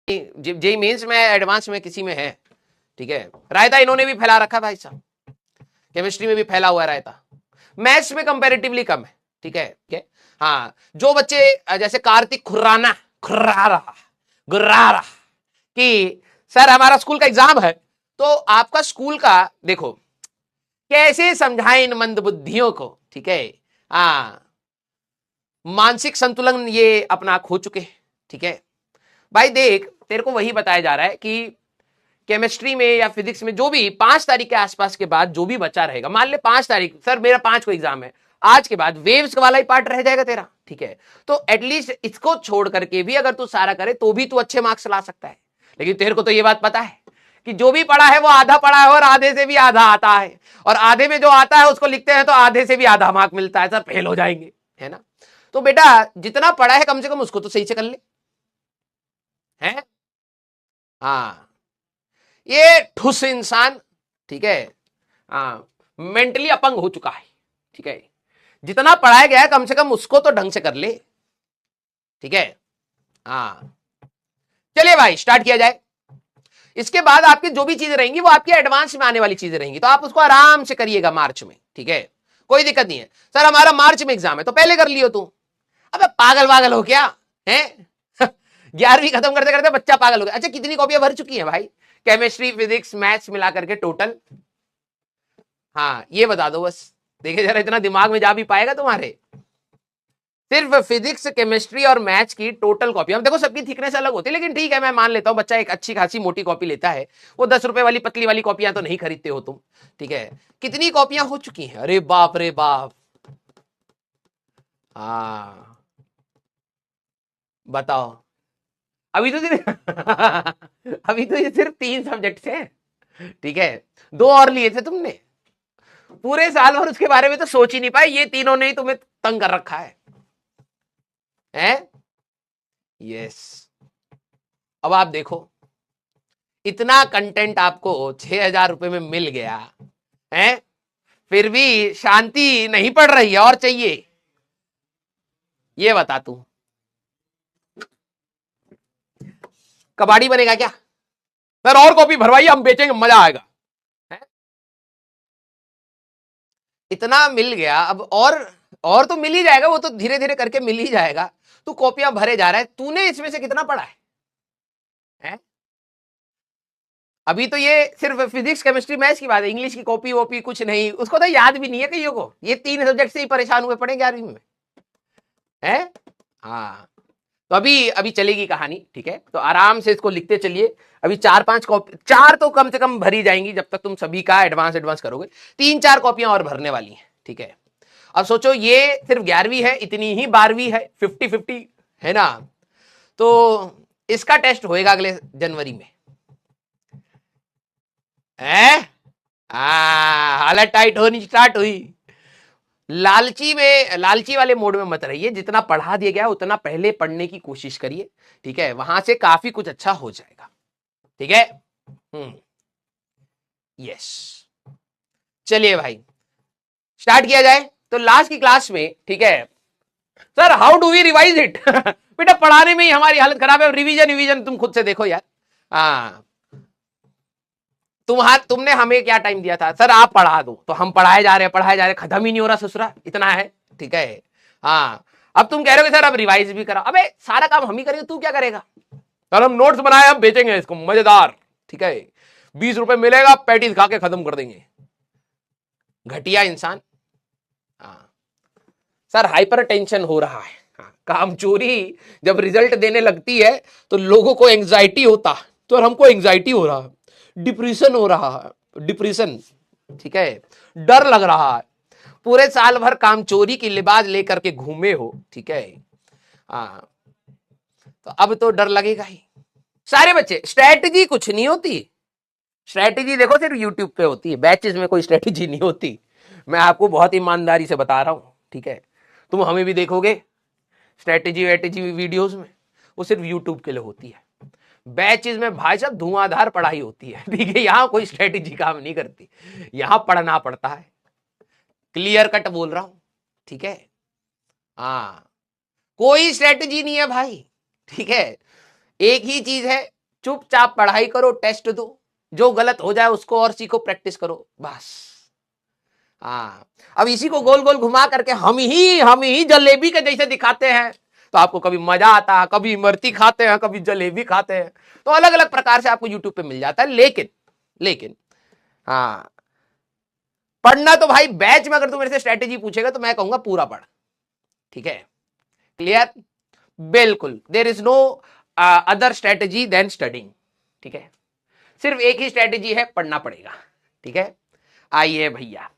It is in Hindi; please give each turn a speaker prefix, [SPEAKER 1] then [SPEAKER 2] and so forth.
[SPEAKER 1] जेई मेंस में एडवांस में किसी में है, ठीक है। रायता इन्होंने भी फैला रखा भाई साहब, केमिस्ट्री में भी फैला हुआ है रायता, मैथ्स में कंपैरेटिवली कम है, ठीक है। हाँ, जो बच्चे जैसे कार्तिक खुर्राना गुर्रारा कि सर हमारा स्कूल का एग्जाम है, तो आपका स्कूल का देखो कैसे समझाएं इन मंदबुद्धियों को, ठीक है। हाँ, मानसिक संतुलन ये अपना खो चुके हैं, ठीक है भाई। देख तेरे को वही बताया जा रहा है कि केमिस्ट्री में या फिजिक्स में जो भी 5 तारीख के आसपास के बाद जो भी बचा रहेगा, मान ले 5 तारीख सर मेरा 5 को एग्जाम है, आज के बाद वेव्स वाला ही पार्ट रह जाएगा तेरा, ठीक है। तो एटलीस्ट इसको छोड़ करके भी अगर तू सारा करे तो भी तू अच्छे मार्क्स ला सकता है। लेकिन तेरे को तो ये बात पता है कि जो भी पढ़ा है वो आधा पढ़ा है और आधे से भी आधा आता है, और आधे में जो आता है उसको लिखते हैं तो आधे से भी आधा मार्क मिलता है, सर फेल हो जाएंगे, है ना। तो बेटा जितना पढ़ा है कम से कम उसको तो सही से कर ले, है। हाँ, ये ठुस इंसान, ठीक है, हाँ, मेंटली अपंग हो चुका है, ठीक है। जितना पढ़ाया गया है कम से कम उसको तो ढंग से कर ले, ठीक है। हाँ, चलिए भाई स्टार्ट किया जाए। इसके बाद आपकी जो भी चीजें रहेंगी वो आपकी एडवांस में आने वाली चीजें रहेंगी, तो आप उसको आराम से करिएगा मार्च में, ठीक है, कोई दिक्कत नहीं है। सर हमारा मार्च में एग्जाम है तो पहले कर लियो तू। अबे पागल पागल हो क्या है 11वीं खत्म करते करते बच्चा पागल हो गया। अच्छा कितनी कॉपियां भर चुकी हैं भाई, केमिस्ट्री फिजिक्स मैथ्स मिला करके टोटल? हाँ ये बता दो बस, देखिए जरा इतना दिमाग में जा भी पाएगा तुम्हारे। सिर्फ फिजिक्स केमिस्ट्री और मैथ्स की टोटल कॉपी, हम देखो सबकी थिकनेस अलग होती है, लेकिन ठीक है मैं मान लेता हूं बच्चा एक अच्छी खासी मोटी कॉपी लेता है, वो 10 रुपए वाली पतली वाली कॉपियां तो नहीं खरीदते हो तुम, ठीक है। कितनी कॉपियां हो चुकी हैं? अरे बाप रे बाप, हाँ बताओ। अभी तो सिर्फ अभी तो ये सिर्फ 3 सब्जेक्ट हैं, ठीक है, 2 और लिए थे तुमने, पूरे साल भर उसके बारे में तो सोच ही नहीं पाए, ये तीनों ने ही तुम्हें तंग कर रखा है, हैं? यस। अब आप देखो इतना कंटेंट आपको 6,000 रुपए में मिल गया है, फिर भी शांति नहीं पड़ रही है और चाहिए, ये बता तू कबाड़ी बनेगा क्या? सर और कॉपी भरवाइए हम बेचेंगे मजा आएगा, है? इतना मिल गया अब और तो मिल ही जाएगा, वो तो धीरे धीरे करके मिल ही जाएगा। तू कॉपियां भरे जा रहा है, तूने इसमें से कितना पढ़ा है? अभी तो ये सिर्फ फिजिक्स केमिस्ट्री मैथ्स की बात है, इंग्लिश की कॉपी वॉपी कुछ नहीं, उसको तो याद भी नहीं है कईयों को, ये 3 सब्जेक्ट से ही परेशान हुए पड़े 11वीं में, है। हाँ तो अभी अभी चलेगी कहानी, ठीक है, तो आराम से इसको लिखते चलिए। अभी 4-5 कॉपी, 4 तो कम से कम भरी जाएंगी जब तक तुम सभी का एडवांस करोगे, 3-4 कॉपियां और भरने वाली हैं, ठीक है। अब सोचो ये सिर्फ 11वीं है, इतनी ही 12वीं है, 50-50 है ना। तो इसका टेस्ट होएगा अगले जनवरी में, है। हालत टाइट होनी स्टार्ट हुई। लालची वाले मोड में मत रहिए, जितना पढ़ा दिया गया उतना पहले पढ़ने की कोशिश करिए, ठीक है, वहां से काफी कुछ अच्छा हो जाएगा, ठीक है। यस, चलिए भाई स्टार्ट किया जाए। तो लास्ट की क्लास में, ठीक है, sir how do we revise it बेटा पढ़ाने में ही हमारी हालत खराब है, रिवीजन तुम खुद से देखो यार। हाँ तुमने हमें क्या टाइम दिया था, सर आप पढ़ा दो, तो हम पढ़ाए जा रहे हैं, खत्म ही नहीं हो रहा ससुरा, इतना है, ठीक है। हाँ अब तुम कह रहे हो सर अब रिवाइज भी करा, अबे सारा काम हम ही करेंगे, तू क्या करेगा? सर हम नोट्स बनाए हम बेचेंगे इसको मजेदार, ठीक है, 20 रुपए मिलेगा, पैटीज खा के खत्म कर देंगे, घटिया इंसान। हाँ सर हाइपर टेंशन हो रहा है, हाँ, काम चोरी जब रिजल्ट देने लगती है तो लोगों को एंग्जाइटी होता, तो हमको एंग्जाइटी हो रहा है, डिप्रेशन हो रहा है, डिप्रेशन, ठीक है, डर लग रहा है, पूरे साल भर काम चोरी की लिबास लेकर के घूमे हो, ठीक है। हाँ तो अब तो डर लगेगा ही। सारे बच्चे स्ट्रेटजी कुछ नहीं होती, स्ट्रेटजी देखो सिर्फ यूट्यूब पे होती है, बैचेस में कोई स्ट्रेटजी नहीं होती, मैं आपको बहुत ईमानदारी से बता रहा हूं, ठीक है। तुम हमें भी देखोगे स्ट्रेटजी वेटेजी वीडियोस में, वो सिर्फ यूट्यूब के लिए होती है, बैचेस में भाई साहब धुआंधार पढ़ाई होती है, ठीक है, यहां कोई स्ट्रेटजी काम नहीं करती, यहां पढ़ना पड़ता है, क्लियर कट बोल रहा हूं, ठीक है। हाँ कोई स्ट्रेटजी नहीं है भाई, ठीक है, एक ही चीज है, चुपचाप पढ़ाई करो, टेस्ट दो, जो गलत हो जाए उसको और सीखो, प्रैक्टिस करो, बस। हाँ, अब इसी को गोल गोल घुमा करके हम ही जलेबी के जैसे दिखाते हैं, तो आपको कभी मजा आता है, कभी इमरती खाते हैं, कभी जलेबी खाते हैं, तो अलग अलग प्रकार से आपको यूट्यूब पे मिल जाता है। लेकिन हाँ, पढ़ना तो भाई बैच में अगर तू मेरे से स्ट्रेटेजी पूछेगा तो मैं कहूंगा पूरा पढ़, ठीक है, क्लियर, बिल्कुल, there is no other strategy than studying, ठीक है, सिर्फ एक ही स्ट्रेटेजी है, पढ़ना पड़ेगा, ठीक है। आइए भैया,